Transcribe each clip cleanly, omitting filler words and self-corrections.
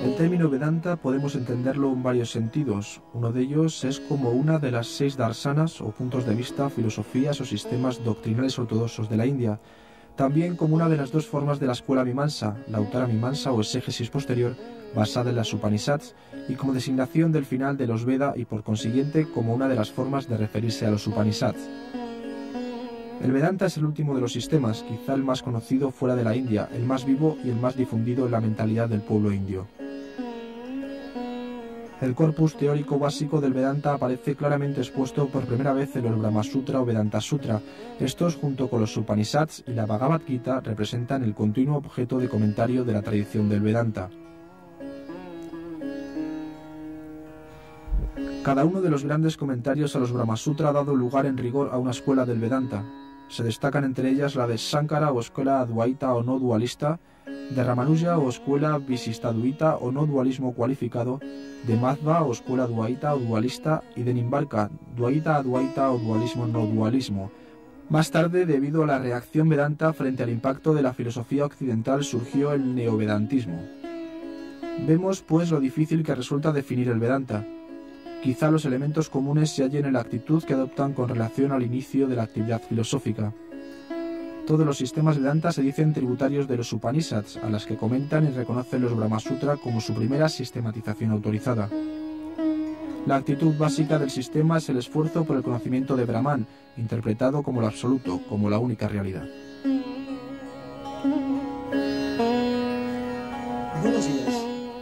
El término Vedanta podemos entenderlo en varios sentidos. Uno de ellos es como una de las 6 darsanas o puntos de vista, filosofías o sistemas doctrinales ortodoxos de la India. También como una de las 2 formas de la escuela Mimamsa, la Uttara Mimamsa o exégesis posterior, basada en las Upanishads, y como designación del final de los Veda y por consiguiente como una de las formas de referirse a los Upanishads. El Vedanta es el último de los sistemas, quizá el más conocido fuera de la India, el más vivo y el más difundido en la mentalidad del pueblo indio. El corpus teórico básico del Vedanta aparece claramente expuesto por primera vez en los Brahma Sutra o Vedanta Sutra. Estos, junto con los Upanishads y la Bhagavad Gita, representan el continuo objeto de comentario de la tradición del Vedanta. Cada uno de los grandes comentarios a los Brahma Sutra ha dado lugar en rigor a una escuela del Vedanta. Se destacan entre ellas la de Shankara o escuela advaita o no dualista, de Ramanuja o escuela visistaduita o no dualismo cualificado, de Madhva o escuela duaita o dualista y de Nimbarka, duaita advaita o dualismo no dualismo. Más tarde, debido a la reacción Vedanta frente al impacto de la filosofía occidental, surgió el neovedantismo. Vemos pues lo difícil que resulta definir el Vedanta. Quizá los elementos comunes se hallen en la actitud que adoptan con relación al inicio de la actividad filosófica. Todos los sistemas Vedanta se dicen tributarios de los Upanishads, a las que comentan y reconocen los Brahma Sutra como su primera sistematización autorizada. La actitud básica del sistema es el esfuerzo por el conocimiento de Brahman, interpretado como lo absoluto, como la única realidad. Buenos días.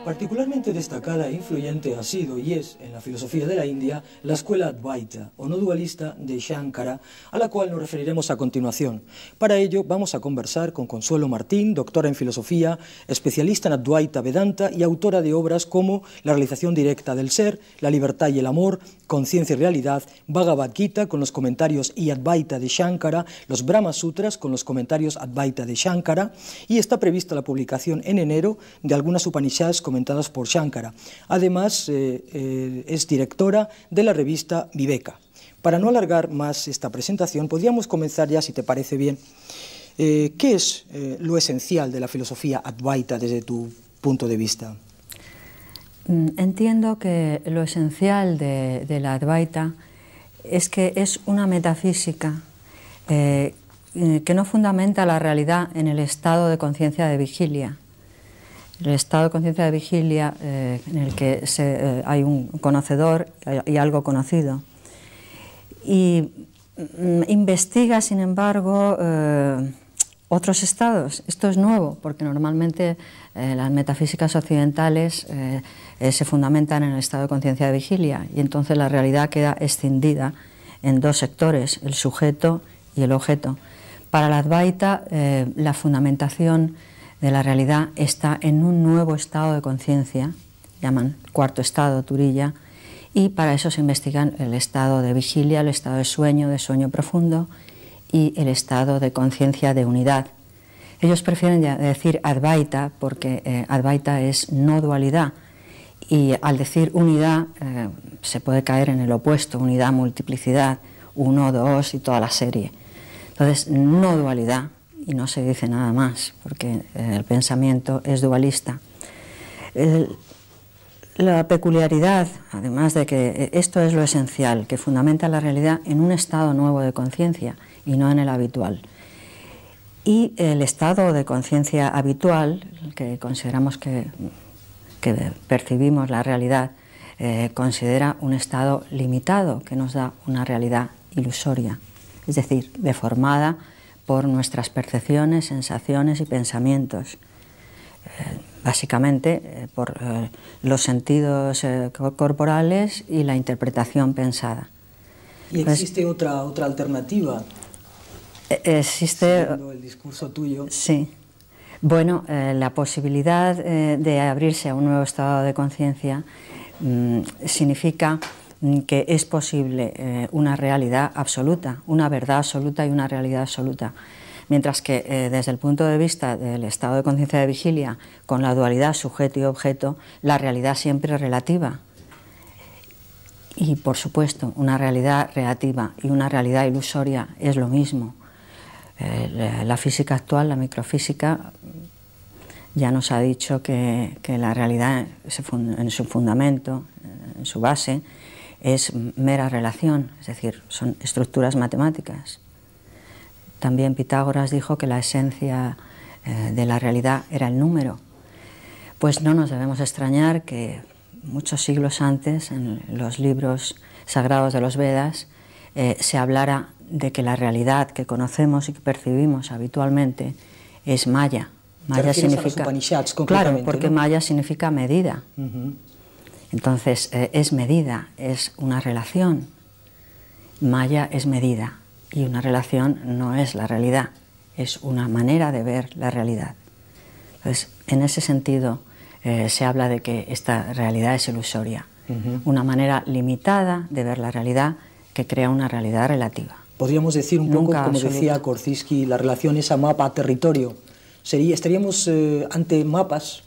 Particularmente destacada e influyente ha sido y es en la filosofía de la India la escuela Advaita o no dualista de Shankara, a la cual nos referiremos a continuación. Para ello vamos a conversar con Consuelo Martín, doctora en filosofía, especialista en Advaita Vedanta y autora de obras como La realización directa del ser, La libertad y el amor, Conciencia y realidad, Bhagavad Gita con los comentarios y Advaita de Shankara, los Brahma Sutras con los comentarios Advaita de Shankara, y está prevista la publicación en enero de algunas Upanishads comentadas por Shankara. Además, es directora de la revista Viveka. Para no alargar más esta presentación, podríamos comenzar ya, si te parece bien. ¿Qué es lo esencial de la filosofía Advaita desde tu punto de vista? Entiendo que lo esencial de la Advaita es que es una metafísica que no fundamenta la realidad en el estado de conciencia de vigilia. El estado de conciencia de vigilia en el que hay un conocedor y algo conocido. Y investiga, sin embargo, otros estados. Esto es nuevo, porque normalmente las metafísicas occidentales se fundamentan en el estado de conciencia de vigilia, y entonces la realidad queda escindida en 2 sectores, el sujeto y el objeto. Para la Advaita, la fundamentación de la realidad está en un nuevo estado de conciencia, llaman cuarto estado, Turiya, y para eso se investigan el estado de vigilia, el estado de sueño profundo, y el estado de conciencia de unidad. Ellos prefieren decir Advaita porque Advaita es no dualidad, y al decir unidad se puede caer en el opuesto, unidad, multiplicidad, 1, 2 y toda la serie. Entonces, no dualidad, y no se dice nada más, porque el pensamiento es dualista. La peculiaridad, además de que esto es lo esencial, que fundamenta la realidad en un estado nuevo de conciencia y no en el habitual. Y el estado de conciencia habitual, que consideramos que percibimos la realidad, considera un estado limitado, que nos da una realidad ilusoria, es decir, deformada por nuestras percepciones, sensaciones y pensamientos, básicamente por los sentidos corporales y la interpretación pensada. ¿Y existe otra alternativa? Existe el discurso tuyo. Sí. Bueno, la posibilidad de abrirse a un nuevo estado de conciencia significa que es posible una realidad absoluta, una verdad absoluta y una realidad absoluta. Mientras que desde el punto de vista del estado de conciencia de vigilia, con la dualidad sujeto y objeto, la realidad siempre es relativa. Y por supuesto, una realidad relativa y una realidad ilusoria es lo mismo. La física actual, la microfísica, ya nos ha dicho que la realidad en su fundamento, en su base, es mera relación, es decir, son estructuras matemáticas. También Pitágoras dijo que la esencia de la realidad era el número. Pues no nos debemos extrañar que muchos siglos antes, en los libros sagrados de los Vedas, se hablara de que la realidad que conocemos y que percibimos habitualmente es Maya. Maya significa, claro, porque ¿no? Maya significa medida. Entonces es medida, es una relación. Maya es medida y una relación no es la realidad, es una manera de ver la realidad. Entonces, en ese sentido se habla de que esta realidad es ilusoria, una manera limitada de ver la realidad que crea una realidad relativa. Podríamos decir un poco, como decía Korzybski, la relación esa mapa-territorio. ¿Estaríamos ante mapas?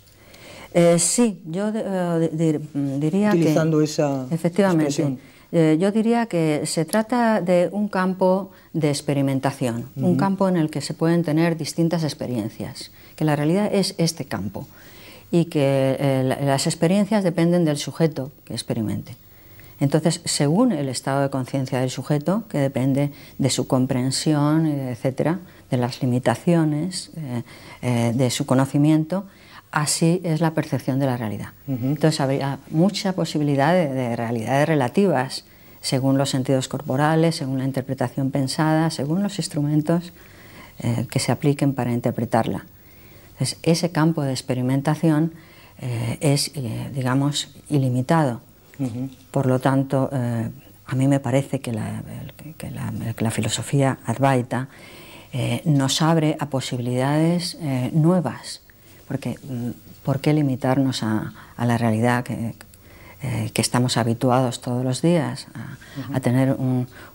Sí, yo diría que... Utilizando esa efectivamente, yo diría que se trata de un campo de experimentación, un campo en el que se pueden tener distintas experiencias, que la realidad es este campo y que las experiencias dependen del sujeto que experimente. Entonces, según el estado de conciencia del sujeto, que depende de su comprensión, etcétera, de las limitaciones, de su conocimiento, así es la percepción de la realidad. Entonces, habría mucha posibilidad de realidades relativas, según los sentidos corporales, según la interpretación pensada, según los instrumentos que se apliquen para interpretarla. Entonces, ese campo de experimentación es, digamos, ilimitado. Por lo tanto, a mí me parece que la filosofía Advaita nos abre a posibilidades nuevas, porque ¿por qué limitarnos a la realidad que estamos habituados todos los días a tener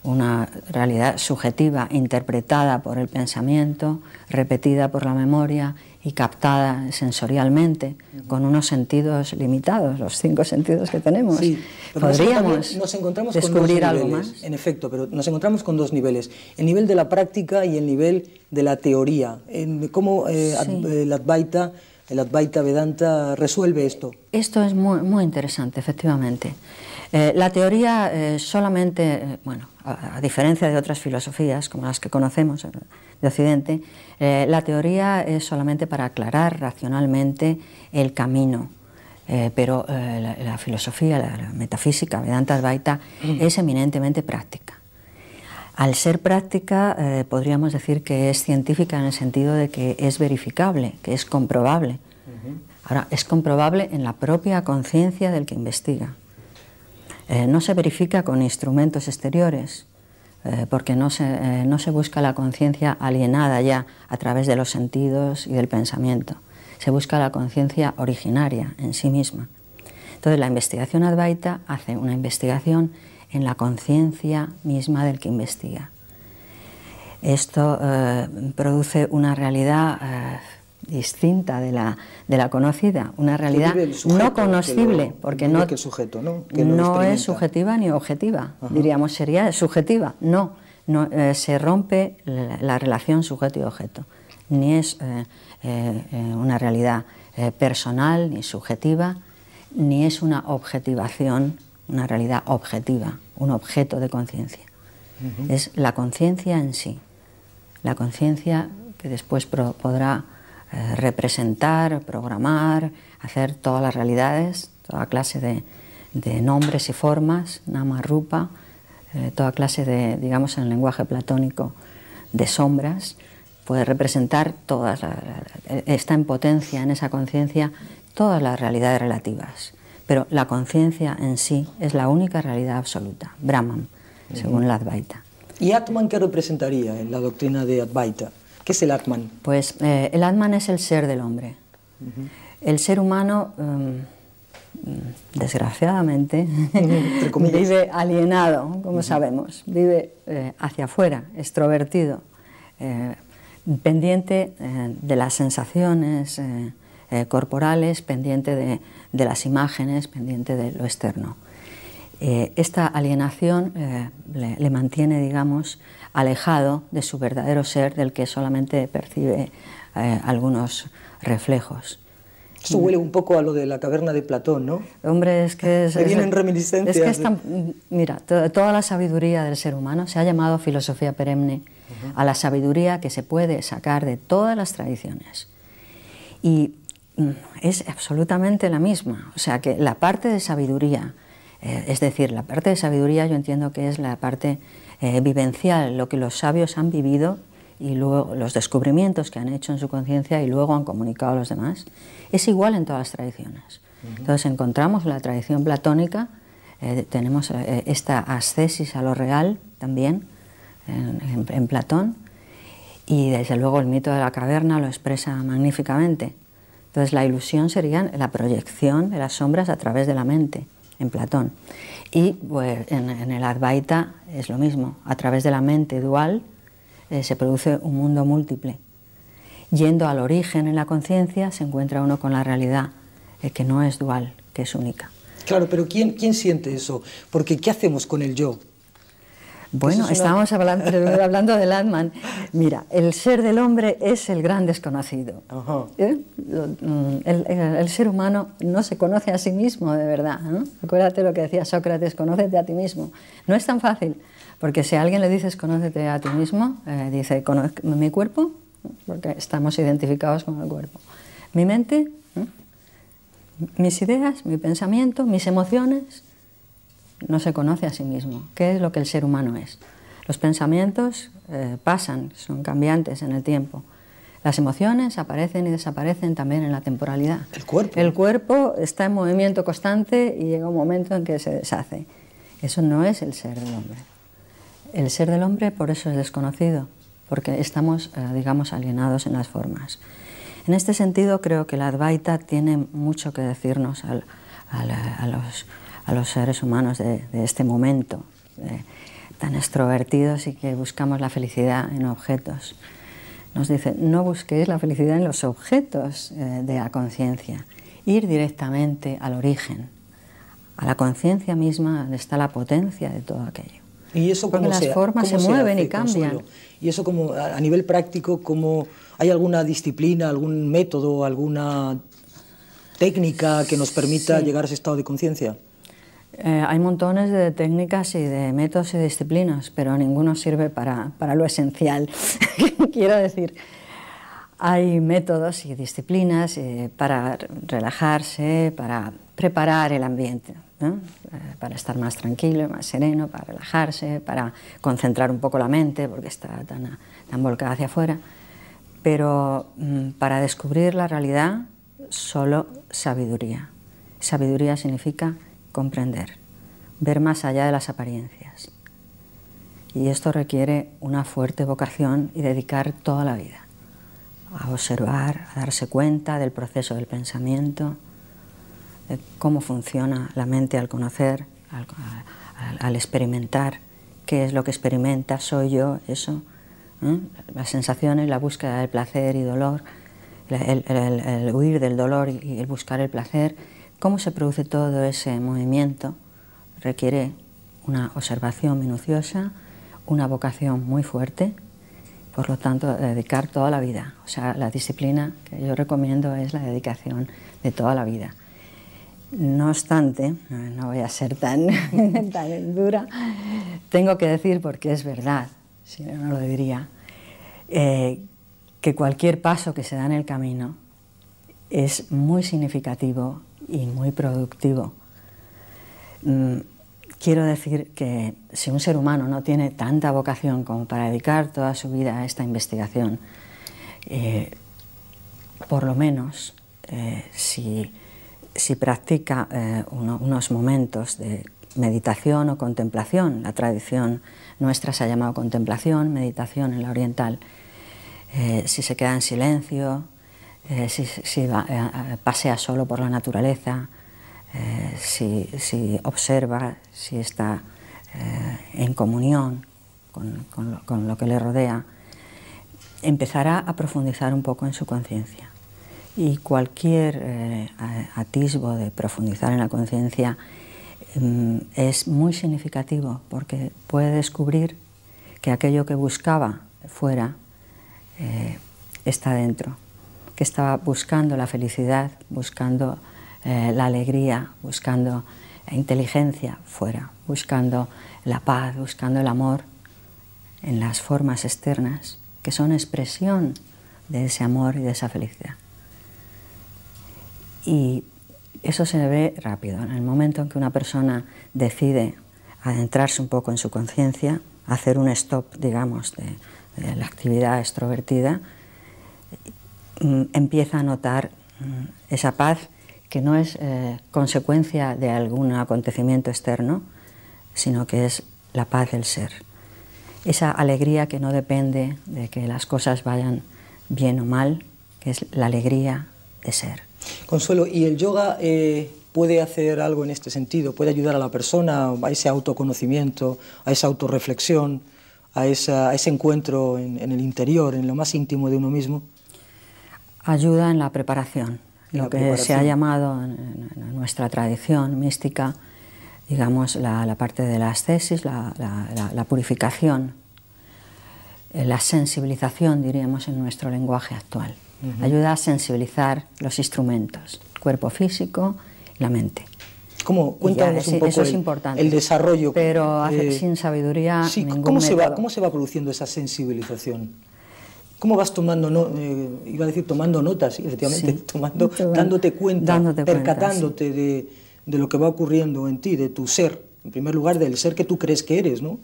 una realidad subjetiva interpretada por el pensamiento, repetida por la memoria y captada sensorialmente con unos sentidos limitados, los 5 sentidos que tenemos? Sí, podríamos nos encontramos descubrir con algo niveles, más. En efecto, pero nos encontramos con 2 niveles, el nivel de la práctica y el nivel de la teoría. ¿Cómo el Advaita Vedanta resuelve esto? Esto es muy interesante, efectivamente. La teoría solamente, bueno, a diferencia de otras filosofías como las que conocemos de Occidente, la teoría es solamente para aclarar racionalmente el camino, pero la filosofía, la metafísica, Vedanta Advaita, es eminentemente práctica. Al ser práctica, podríamos decir que es científica en el sentido de que es verificable, que es comprobable. Ahora, es comprobable en la propia conciencia del que investiga. No se verifica con instrumentos exteriores, porque no se busca la conciencia alienada ya a través de los sentidos y del pensamiento. Se busca la conciencia originaria en sí misma. Entonces, la investigación Advaita hace una investigación en la conciencia misma del que investiga. Esto produce una realidad distinta de la conocida, una realidad no conocible, porque no es subjetiva ni objetiva. Diríamos, sería subjetiva. No, se rompe la relación sujeto y objeto. Ni es una realidad personal ni subjetiva, ni es una objetivación, una realidad objetiva, un objeto de conciencia. Es la conciencia en sí, la conciencia que después podrá representar, programar, hacer todas las realidades, toda clase de nombres y formas, nama, rupa, toda clase de, digamos en el lenguaje platónico, de sombras, puede representar todas, está en potencia en esa conciencia todas las realidades relativas. Pero la conciencia en sí es la única realidad absoluta, Brahman, según el Advaita. ¿Y Atman qué representaría en la doctrina de Advaita? ¿Qué es el Atman? Pues el Atman es el ser del hombre. El ser humano, desgraciadamente, vive alienado, como sabemos, vive hacia afuera, extrovertido, pendiente de las sensaciones corporales, pendiente de las imágenes, pendiente de lo externo. Esta alienación le mantiene, digamos, alejado de su verdadero ser, del que solamente percibe algunos reflejos. Esto huele un poco a lo de la caverna de Platón, ¿no? Hombre, es que Me vienen reminiscencias. Es que mira, toda la sabiduría del ser humano se ha llamado filosofía perenne a la sabiduría que se puede sacar de todas las tradiciones. Y es absolutamente la misma. O sea que la parte de sabiduría, es decir, la parte de sabiduría yo entiendo que es la parte vivencial, lo que los sabios han vivido y luego los descubrimientos que han hecho en su conciencia y luego han comunicado a los demás, es igual en todas las tradiciones. Entonces encontramos la tradición platónica, tenemos esta ascesis a lo real también en Platón, y desde luego el mito de la caverna lo expresa magníficamente. Entonces la ilusión sería la proyección de las sombras a través de la mente en Platón. Y pues, en el Advaita es lo mismo, a través de la mente dual se produce un mundo múltiple. Yendo al origen en la conciencia se encuentra uno con la realidad, que no es dual, que es única. Claro, pero ¿quién siente eso? Porque ¿qué hacemos con el yo? Bueno, estábamos hablando del Atman. Mira, el ser del hombre es el gran desconocido. El ser humano no se conoce a sí mismo de verdad, ¿no? Acuérdate lo que decía Sócrates, conócete a ti mismo. No es tan fácil, porque si a alguien le dices conócete a ti mismo, dice, conozco mi cuerpo, porque estamos identificados con el cuerpo. Mi mente, mis ideas, mi pensamiento, mis emociones. No se conoce a sí mismo. ¿Qué es lo que el ser humano es? Los pensamientos pasan, son cambiantes en el tiempo. Las emociones aparecen y desaparecen también en la temporalidad. ¿El cuerpo? El cuerpo está en movimiento constante y llega un momento en que se deshace. Eso no es el ser del hombre. El ser del hombre por eso es desconocido, porque estamos, digamos, alienados en las formas. En este sentido creo que la Advaita tiene mucho que decirnos a los seres humanos de este momento, tan extrovertidos y que buscamos la felicidad en objetos. Nos dice, no busquéis la felicidad en los objetos de la conciencia, ir directamente al origen, a la conciencia misma, donde está la potencia de todo aquello. ¿Y eso porque las formas se mueven y cambian. Consuelo? Y eso como a nivel práctico, ¿hay alguna disciplina, algún método, alguna técnica que nos permita llegar a ese estado de conciencia? Hay montones de técnicas y de métodos y de disciplinas, pero ninguno sirve para lo esencial. Quiero decir, hay métodos y disciplinas para relajarse, para preparar el ambiente, ¿no? Para estar más tranquilo, más sereno, para relajarse, para concentrar un poco la mente, porque está tan volcada hacia afuera. Pero para descubrir la realidad, solo sabiduría. Sabiduría significa comprender, ver más allá de las apariencias. Y esto requiere una fuerte vocación y dedicar toda la vida a observar, a darse cuenta del proceso del pensamiento, de cómo funciona la mente al conocer, al experimentar, qué es lo que experimenta, soy yo, eso, las sensaciones, la búsqueda del placer y dolor, el huir del dolor y el buscar el placer. Cómo se produce todo ese movimiento requiere una observación minuciosa, una vocación muy fuerte, por lo tanto, dedicar toda la vida. O sea, la disciplina que yo recomiendo es la dedicación de toda la vida. No obstante, no voy a ser tan dura, tengo que decir, porque es verdad, si no, no lo diría, que cualquier paso que se da en el camino es muy significativo y muy productivo. Quiero decir que si un ser humano no tiene tanta vocación como para dedicar toda su vida a esta investigación, por lo menos si practica unos momentos de meditación o contemplación, la tradición nuestra se ha llamado contemplación, meditación en la oriental, si se queda en silencio, si pasea solo por la naturaleza, si observa, si está en comunión con lo que le rodea, empezará a profundizar un poco en su conciencia. Y cualquier atisbo de profundizar en la conciencia es muy significativo, porque puede descubrir que aquello que buscaba fuera está dentro, que estaba buscando la felicidad, buscando la alegría, buscando inteligencia fuera, buscando la paz, buscando el amor en las formas externas, que son expresión de ese amor y de esa felicidad. Y eso se ve rápido. En el momento en que una persona decide adentrarse un poco en su conciencia, hacer un stop, digamos, de la actividad extrovertida, empieza a notar esa paz que no es consecuencia de algún acontecimiento externo, sino que es la paz del ser. Esa alegría que no depende de que las cosas vayan bien o mal, que es la alegría de ser. Consuelo, ¿y el yoga puede hacer algo en este sentido? ¿Puede ayudar a la persona a ese autoconocimiento, a esa autorreflexión, a ese encuentro en el interior, en lo más íntimo de uno mismo? Ayuda en la preparación, lo que se ha llamado en nuestra tradición mística, digamos, la parte de la ascesis, la purificación, la sensibilización, diríamos, en nuestro lenguaje actual. Ayuda a sensibilizar los instrumentos, el cuerpo físico y la mente. Cuéntanos un poco eso es importante, el desarrollo. Pero sin sabiduría, sí, ningún ¿cómo método. se va produciendo esa sensibilización? ¿Cómo vas tomando, iba a decir tomando notas, sí, efectivamente, sí, dándote cuenta, percatándote sí, de lo que va ocurriendo en ti, de tu ser, en primer lugar del ser que tú crees que eres, ¿no?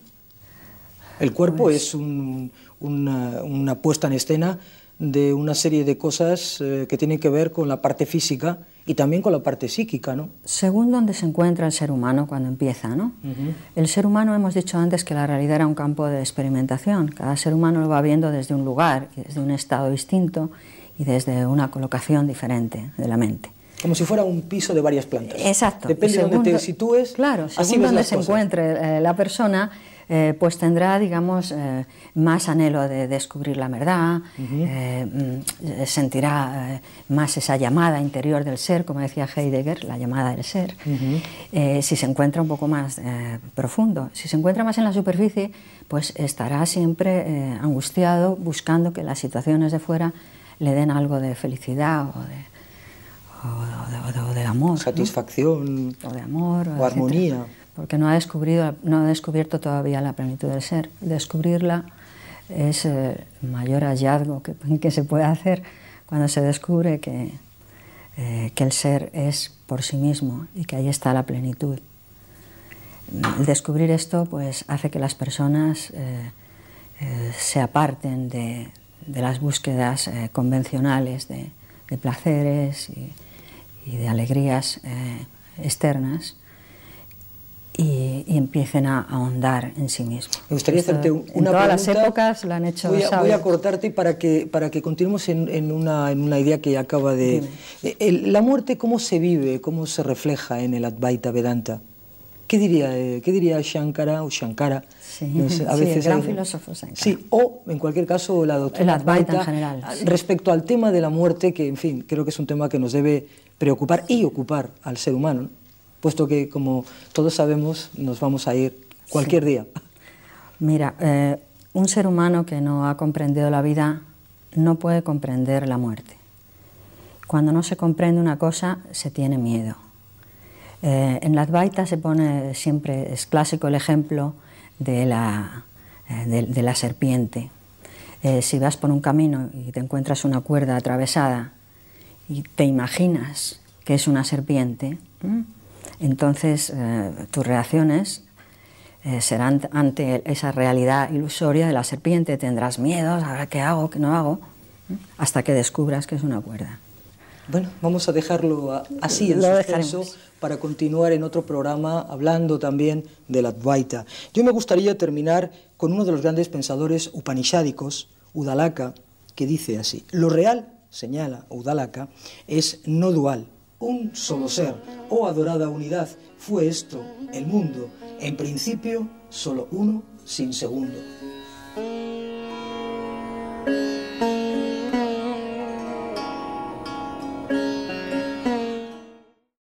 El cuerpo es una puesta en escena de una serie de cosas que tienen que ver con la parte física y también con la parte psíquica, ¿no? Según donde se encuentra el ser humano cuando empieza, ¿no? El ser humano, hemos dicho antes que la realidad era un campo de experimentación. Cada ser humano lo va viendo desde un lugar, desde un estado distinto y desde una colocación diferente de la mente. Como si fuera un piso de varias plantas. Exacto. Depende de donde te sitúes. Claro, según donde se encuentre la persona, pues tendrá, digamos, más anhelo de descubrir la verdad, sentirá más esa llamada interior del ser, como decía Heidegger, la llamada del ser. Si se encuentra un poco más profundo, si se encuentra más en la superficie, pues estará siempre angustiado, buscando que las situaciones de fuera le den algo de felicidad o de amor. Satisfacción. ¿No? O de amor. O armonía. Porque no ha descubierto todavía la plenitud del ser. Descubrirla es el mayor hallazgo que se puede hacer cuando se descubre que el ser es por sí mismo y que ahí está la plenitud. El descubrir esto pues, hace que las personas se aparten de las búsquedas convencionales de placeres y de alegrías externas, y empiecen a ahondar en sí mismos. Me gustaría hacerte una pregunta. En todas las épocas lo han hecho. Voy a cortarte para que continuemos en una idea que acaba de... La muerte, ¿cómo se vive, cómo se refleja en el Advaita Vedanta? ¿Qué diría Shankara o Shankara? Sí, no sé, a veces el gran filósofo Shankara. Sí, o en cualquier caso la doctrina Advaita en general. Sí. Respecto al tema de la muerte, que en fin, creo que es un tema que nos debe preocupar y ocupar al ser humano, ¿no? Puesto que, como todos sabemos, nos vamos a ir cualquier día. Mira, un ser humano que no ha comprendido la vida no puede comprender la muerte. Cuando no se comprende una cosa, se tiene miedo. En la Advaita se pone siempre, es clásico el ejemplo de la serpiente. Si vas por un camino y te encuentras una cuerda atravesada y te imaginas que es una serpiente, entonces tus reacciones serán ante esa realidad ilusoria de la serpiente. Tendrás miedos, ahora qué hago, qué no hago, hasta que descubras que es una cuerda. Bueno, vamos a dejarlo así en suspenso para continuar en otro programa hablando también del Advaita. Yo me gustaría terminar con uno de los grandes pensadores upanishádicos, Udalaka, que dice así: lo real, señala Udalaka, es no dual, un solo ser, oh adorada unidad, fue esto, el mundo, en principio solo uno sin segundo.